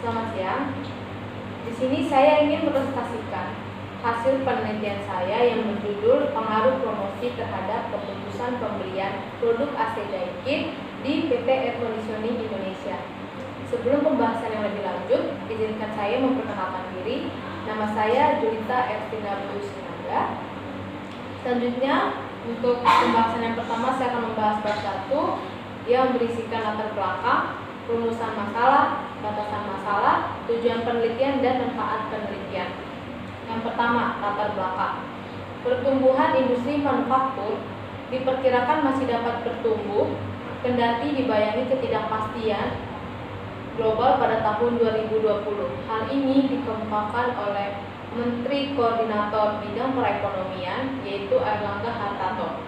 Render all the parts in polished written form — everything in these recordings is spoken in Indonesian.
Selamat siang. Di sini saya ingin mempresentasikan hasil penelitian saya yang berjudul pengaruh promosi terhadap keputusan pembelian produk AC Daikin di PT Air Conditioning Indonesia. Sebelum pembahasan yang lebih lanjut, izinkan saya memperkenalkan diri. Nama saya Julita Erstina Sinaga. Selanjutnya, untuk pembahasan yang pertama saya akan membahas bab 1 yang berisikan latar belakang, rumusan masalah, batasan masalah, tujuan penelitian, dan manfaat penelitian. Yang pertama, latar belakang. Pertumbuhan industri manufaktur diperkirakan masih dapat bertumbuh kendati dibayangi ketidakpastian global pada tahun 2020. Hal ini dikemukakan oleh Menteri Koordinator Bidang Perekonomian, yaitu Airlangga Hartarto.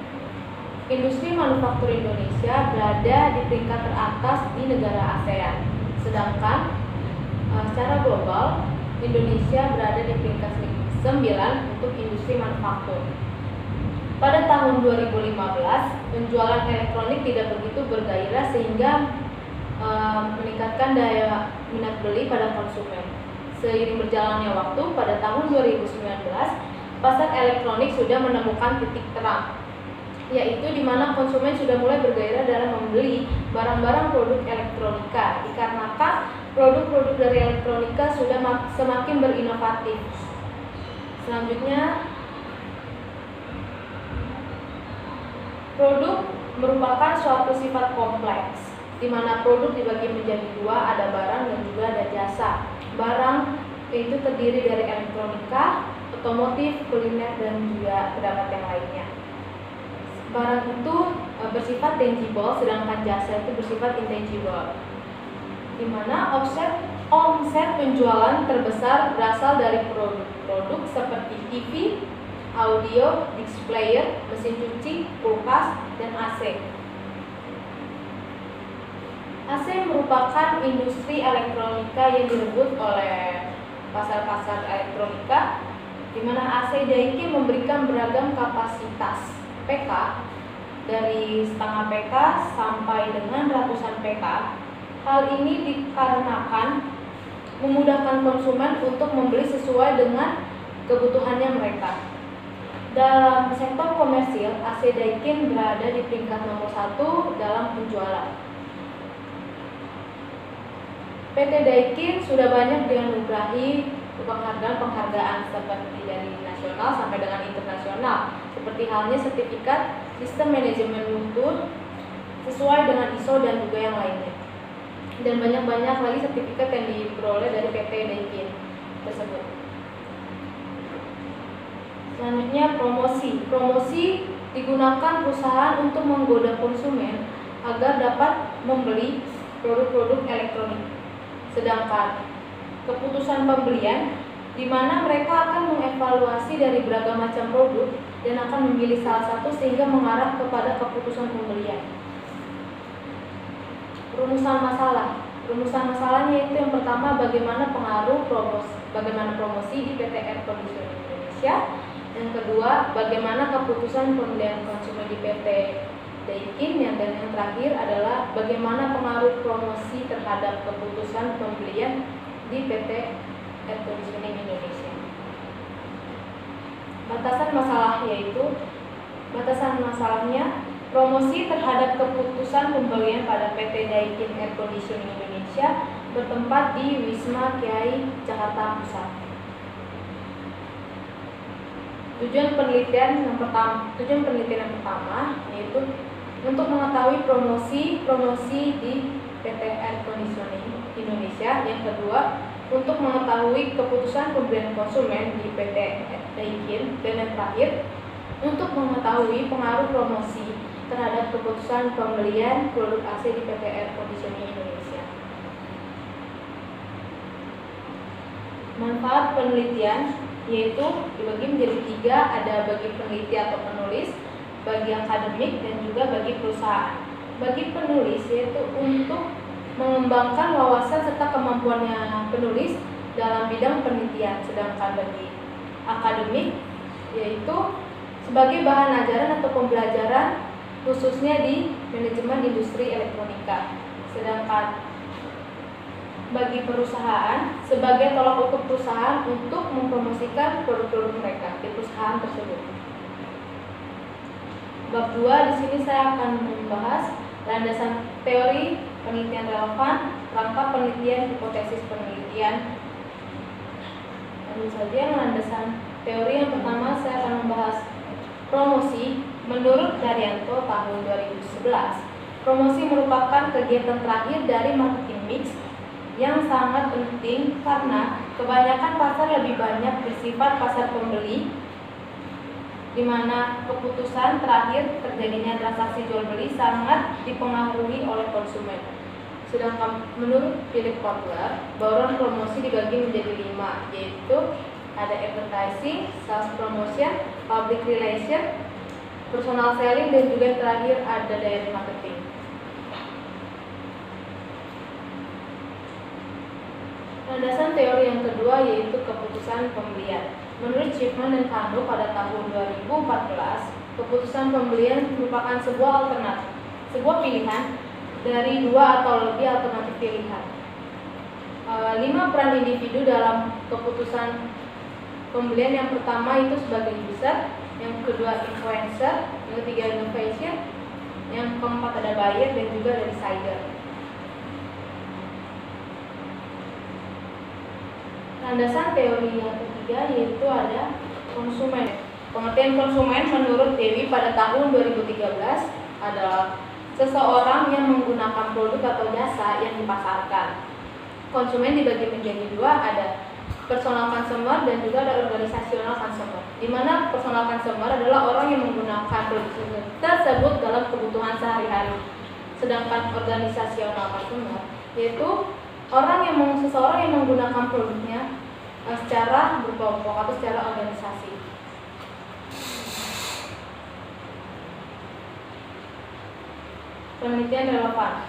Industri manufaktur Indonesia berada di peringkat teratas di negara ASEAN, sedangkan secara global Indonesia berada di peringkat 9 untuk industri manufaktur. Pada tahun 2015, penjualan elektronik tidak begitu bergairah sehingga meningkatkan daya minat beli pada konsumen. Seiring berjalannya waktu, pada tahun 2019, pasar elektronik sudah menemukan titik terang, yaitu di mana konsumen sudah mulai bergairah dalam membeli barang-barang produk elektronika, dikarenakan produk-produk dari elektronika sudah semakin berinovatif. Selanjutnya, produk merupakan suatu sifat kompleks, di mana produk dibagi menjadi dua, ada barang dan juga ada jasa. Barang itu terdiri dari elektronika, otomotif, kuliner, dan juga terdapat yang lainnya. Barang itu bersifat tangible, sedangkan jasa itu bersifat intangible, di mana omset penjualan terbesar berasal dari produk seperti TV, audio, disc player, mesin cuci, kulkas, dan AC. AC merupakan industri elektronika yang direbut oleh pasar-pasar elektronika, di mana AC Daikin memberikan beragam kapasitas PK dari setengah PK sampai dengan ratusan PK. Hal ini dikarenakan memudahkan konsumen untuk membeli sesuai dengan kebutuhannya mereka. Dalam sektor komersil, AC Daikin berada di peringkat nomor 1 dalam penjualan. PT Daikin sudah banyak dianugerahi penghargaan seperti dari nasional sampai dengan internasional, seperti halnya sertifikat sistem manajemen mutu sesuai dengan ISO dan juga yang lainnya. Dan banyak-banyak lagi sertifikat yang diperoleh dari PT Daikin tersebut. Selanjutnya, promosi. Promosi digunakan perusahaan untuk menggoda konsumen agar dapat membeli produk-produk elektronik. Sedangkan keputusan pembelian, di mana mereka akan mengevaluasi dari beragam macam produk dan akan memilih salah satu sehingga mengarah kepada keputusan pembelian. Rumusan masalah. Rumusan masalahnya itu yang pertama, bagaimana promosi di PT Air Conditioning Indonesia. Yang kedua, bagaimana keputusan pembelian konsumen di PT Daikin, dan yang terakhir adalah bagaimana pengaruh promosi terhadap keputusan pembelian di PT Air Conditioning Indonesia. Batasan masalahnya, promosi terhadap keputusan pembelian pada PT Daikin Air Conditioning Indonesia bertempat di Wisma Kiai, Jakarta Pusat. Tujuan penelitian yang pertama yaitu untuk mengetahui promosi di PT Air Conditioning Indonesia. Yang kedua, untuk mengetahui keputusan pembelian konsumen di PT Daikin. Dan yang terakhir, untuk mengetahui pengaruh promosi terhadap keputusan pembelian produk AC di PT Air Conditioning Indonesia. Manfaat penelitian yaitu dibagi menjadi 3, ada bagi peneliti atau penulis, bagi akademik, dan juga bagi perusahaan. Bagi penulis yaitu untuk mengembangkan wawasan serta kemampuannya penulis dalam bidang penelitian, sedangkan bagi akademik yaitu sebagai bahan ajaran atau pembelajaran khususnya di manajemen industri elektronika. Sedangkan bagi perusahaan sebagai tolak ukur perusahaan untuk mempromosikan produk-produk mereka di perusahaan tersebut. Bab 2 di sini saya akan membahas landasan teori penelitian relevan, rangka penelitian, hipotesis penelitian. Tentu saja landasan teori yang pertama saya akan membahas promosi. Menurut Daryanto tahun 2011, promosi merupakan kegiatan terakhir dari marketing mix yang sangat penting karena kebanyakan pasar lebih banyak bersifat pasar pembeli, di mana keputusan terakhir terjadinya transaksi jual beli sangat dipengaruhi oleh konsumen. Sedangkan menurut Philip Kotler, bauran promosi dibagi menjadi 5, yaitu ada advertising, sales promotion, public relation, personal selling, dan juga yang terakhir ada direct marketing. Landasan teori yang kedua yaitu keputusan pembelian. Menurut Chipman dan Kando pada tahun 2014, keputusan pembelian merupakan sebuah alternatif, sebuah pilihan dari 2 atau lebih alternatif pilihan. 5 peran individu dalam keputusan pembelian. Yang pertama itu sebagai user, yang kedua influencer, yang ketiga innovation, yang keempat ada buyer dan juga ada decider. Landasan teori yang ketiga yaitu ada konsumen. Pengertian konsumen menurut Dewi pada tahun 2013 adalah seseorang yang menggunakan produk atau jasa yang dipasarkan. Konsumen dibagi menjadi 2, ada personal consumer dan juga ada organisational consumer. Di mana personal consumer adalah orang yang menggunakan produk tersebut dalam kebutuhan sehari-hari. Sedangkan organisational consumer yaitu seseorang yang menggunakan produknya secara berkelompok atau secara organisasi. Penelitian relevan.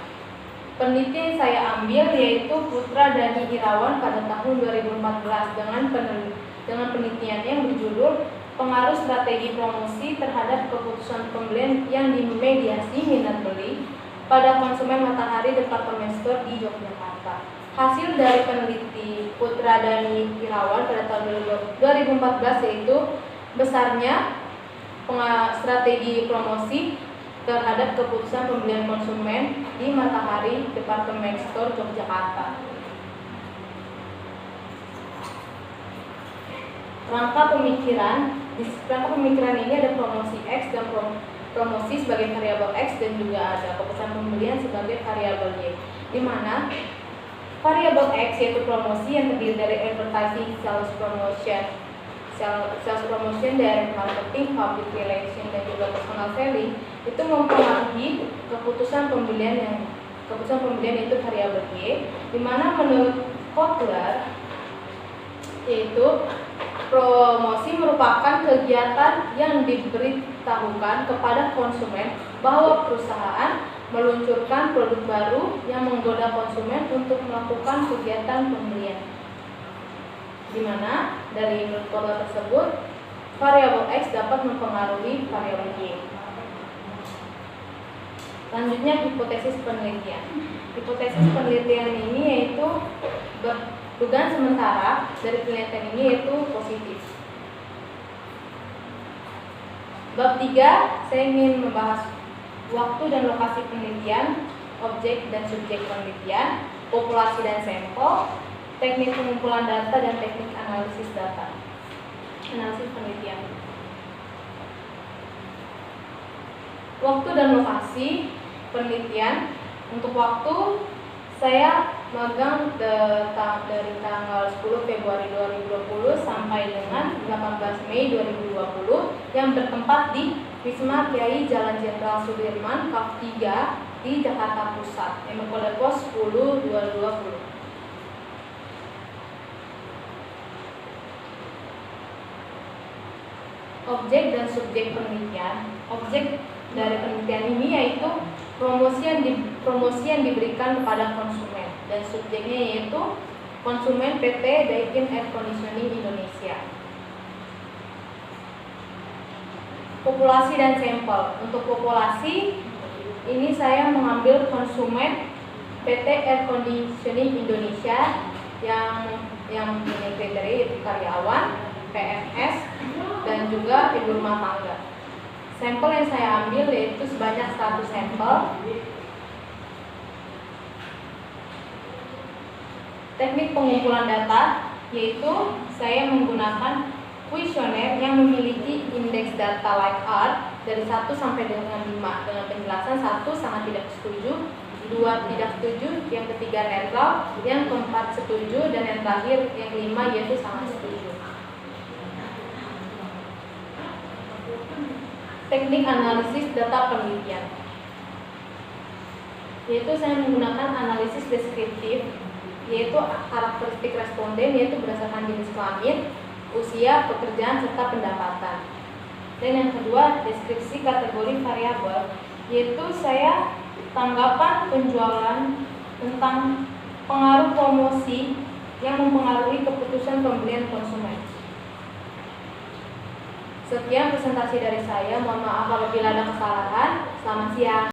Penelitian yang saya ambil yaitu Putra Dani Irawan pada tahun 2014 dengan penelitian yang berjudul Pengaruh Strategi Promosi Terhadap Keputusan Pembelian yang Dimediasi Minat Beli pada Konsumen Matahari Department Store di Yogyakarta. Hasil dari peneliti Putra Dani Irawan pada tahun 2014 yaitu besarnya strategi promosi terhadap keputusan pembelian konsumen di Matahari Department Store Yogyakarta. Rangka pemikiran ini ada promosi X dan promosi sebagai variabel X dan juga ada keputusan pembelian sebagai variabel Y, di mana variabel X yaitu promosi yang terdiri dari advertising, sales promotion, direct marketing, public relation, dan juga personal selling itu mempengaruhi keputusan pembelian itu variabel Y, di mana menurut Kotler yaitu promosi merupakan kegiatan yang diberitahukan kepada konsumen bahwa perusahaan meluncurkan produk baru yang menggoda konsumen untuk melakukan kegiatan pembelian. Di mana dari menurut Kotler tersebut variabel X dapat mempengaruhi variabel Y. Selanjutnya hipotesis penelitian. Hipotesis penelitian ini yaitu dugaan sementara dari penelitian ini yaitu positif. Bab 3 saya ingin membahas waktu dan lokasi penelitian, objek dan subjek penelitian, populasi dan sampel, teknik pengumpulan data dan teknik analisis data. Analisis penelitian. Waktu dan lokasi penelitian. Untuk waktu saya magang dari tanggal 10 Februari 2020 sampai dengan 18 Mei 2020 yang bertempat di Wisma Kiai Jalan Jenderal Sudirman, Kaf 3 di Jakarta Pusat, yang berkode pos 10220. Objek dan subjek penelitian. Objek dari penelitian ini yaitu promosi yang diberikan kepada konsumen, dan subjeknya yaitu konsumen PT Daikin Air Conditioning Indonesia. Populasi dan sampel. Untuk populasi ini saya mengambil konsumen PT Air Conditioning Indonesia yang mempunyai kriteria yaitu karyawan, PNS, dan juga ibu rumah tangga. Sampel yang saya ambil yaitu sebanyak 100 sampel. Teknik pengumpulan data yaitu saya menggunakan kuesioner yang memiliki indeks data Likert dari 1 sampai dengan 5 dengan penjelasan 1 sangat tidak setuju, 2 tidak setuju, yang ketiga netral, yang keempat setuju, dan yang terakhir yang kelima yaitu sangat setuju. Teknik analisis data penelitian yaitu saya menggunakan analisis deskriptif, yaitu karakteristik responden yaitu berdasarkan jenis kelamin, usia, pekerjaan, serta pendapatan. Dan yang kedua, deskripsi kategori variabel, yaitu saya tanggapan penjualan tentang pengaruh promosi yang mempengaruhi keputusan pembelian konsumen. Sekian presentasi dari saya, mohon maaf apabila ada kesalahan. Selamat siang.